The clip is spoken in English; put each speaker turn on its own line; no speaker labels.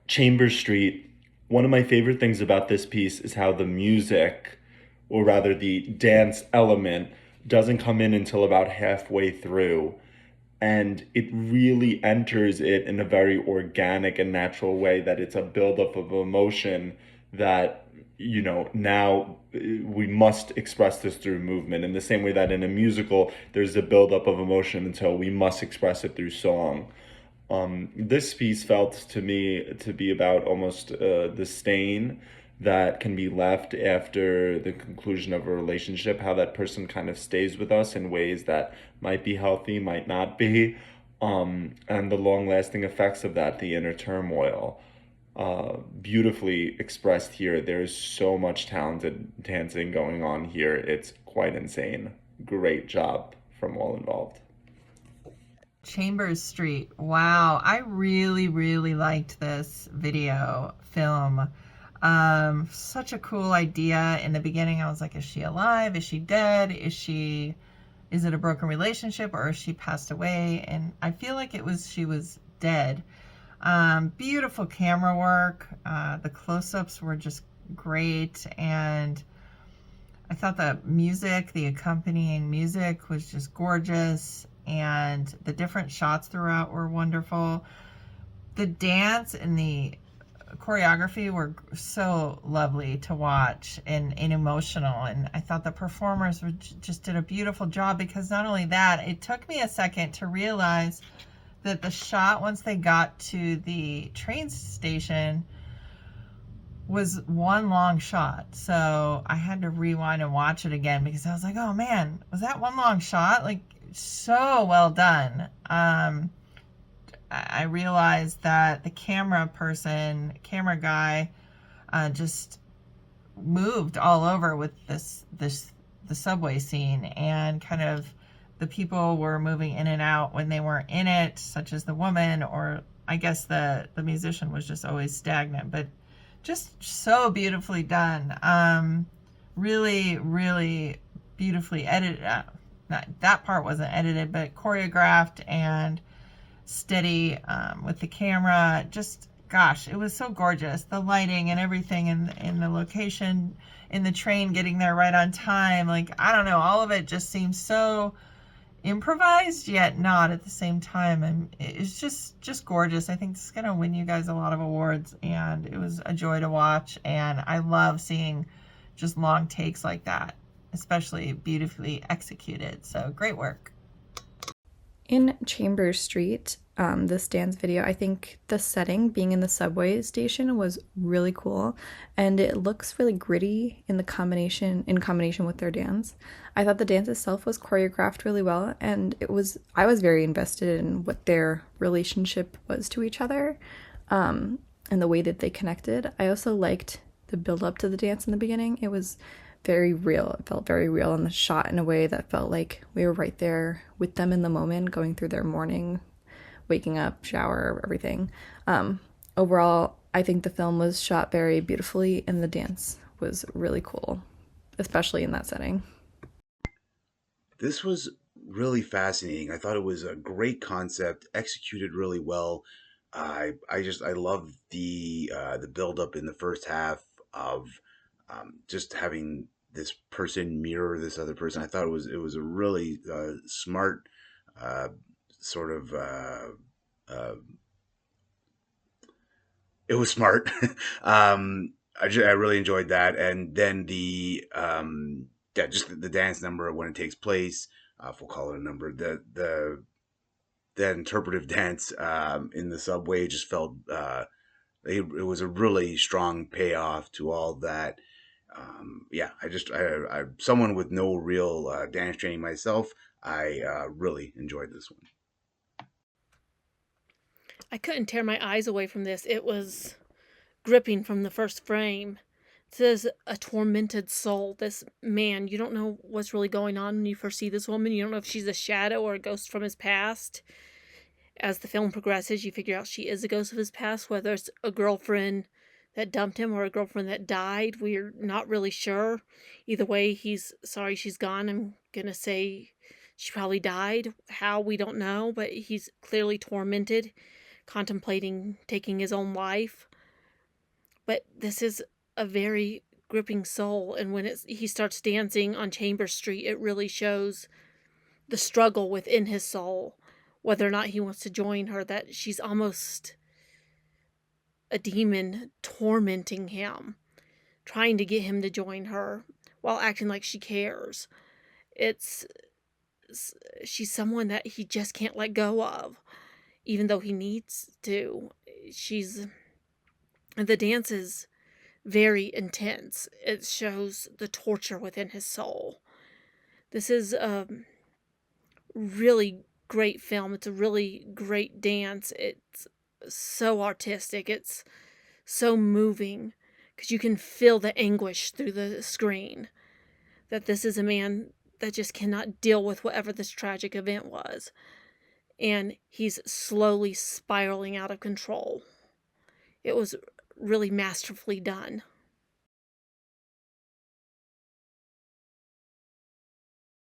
Chambers Street. One of my favorite things about this piece is how the music, or rather the dance element, doesn't come in until about halfway through. And it really enters it in a very organic and natural way that it's a buildup of emotion that, now we must express this through movement. In the same way that in a musical, there's a buildup of emotion until we must express it through song. This piece felt to me to be about almost the stain that can be left after the conclusion of a relationship, how that person kind of stays with us in ways that might be healthy, might not be, and the long lasting effects of that, the inner turmoil. Beautifully expressed here. There is so much talented dancing going on here. It's quite insane. Great job from all involved.
Chambers Street. Wow, I really, really liked this video film. Such a cool idea. In the beginning, I was like, is she alive? Is she dead? Is it a broken relationship, or is she passed away? And I feel like she was dead. Beautiful camera work. The close-ups were just great. And I thought the accompanying music was just gorgeous, and the different shots throughout were wonderful. The dance and the choreography were so lovely to watch and emotional, and I thought the performers just did a beautiful job, because not only that, it took me a second to realize that the shot once they got to the train station was one long shot. So I had to rewind and watch it again, because I was like, oh man, was that one long shot? Like, so well done. I realized that the camera guy, just moved all over with the subway scene, and kind of the people were moving in and out when they weren't in it, such as the woman, or I guess the musician was just always stagnant, but just so beautifully done. Really, really beautifully edited. Not that part wasn't edited, but choreographed and steady, with the camera. Just, gosh, it was so gorgeous. The lighting and everything in the location, in the train getting there right on time. Like, I don't know, all of it just seems so improvised, yet not at the same time. And it's just gorgeous. I think this is going to win you guys a lot of awards, and it was a joy to watch. And I love seeing just long takes like that, especially beautifully executed. So great work.
In Chambers Street, this dance video, I think the setting being in the subway station was really cool, and it looks really gritty in combination with their dance. I thought the dance itself was choreographed really well, and I was very invested in what their relationship was to each other, and the way that they connected. I also liked the build up to the dance in the beginning. It was very real. It felt very real, and the shot in a way that felt like we were right there with them in the moment, going through their morning, waking up, shower, everything. Overall, I think the film was shot very beautifully, and the dance was really cool, especially in that setting.
This was really fascinating. I thought it was a great concept, executed really well. I love the build up in the first half of just having this person mirror this other person. I thought it was a really smart uh, sort of uh, it was smart. I really enjoyed that, and then just the dance number when it takes place. If we'll call it a number, the interpretive dance in the subway just felt it was a really strong payoff to all that. Yeah, I someone with no real dance training myself, I really enjoyed this one.
I couldn't tear my eyes away from this. It was gripping from the first frame. It says a tormented soul. This man, you don't know what's really going on when you first see this woman. You don't know if she's a shadow or a ghost from his past. As the film progresses, you figure out she is a ghost of his past, whether it's a girlfriend that dumped him or a girlfriend that died. We're not really sure. Either way, he's sorry she's gone. I'm going to say she probably died. How, we don't know, but he's clearly tormented, contemplating taking his own life. But this is a very gripping soul, and when he starts dancing on Chambers Street, it really shows the struggle within his soul, whether or not he wants to join her, that she's almost a demon tormenting him, trying to get him to join her while acting like she cares. She's someone that he just can't let go of, even though he needs to. The dance is very intense. It shows the torture within his soul. This is a really great film. It's a really great dance. It's so artistic. It's so moving because you can feel the anguish through the screen, that this is a man that just cannot deal with whatever this tragic event was. And he's slowly spiraling out of control. It was really masterfully done.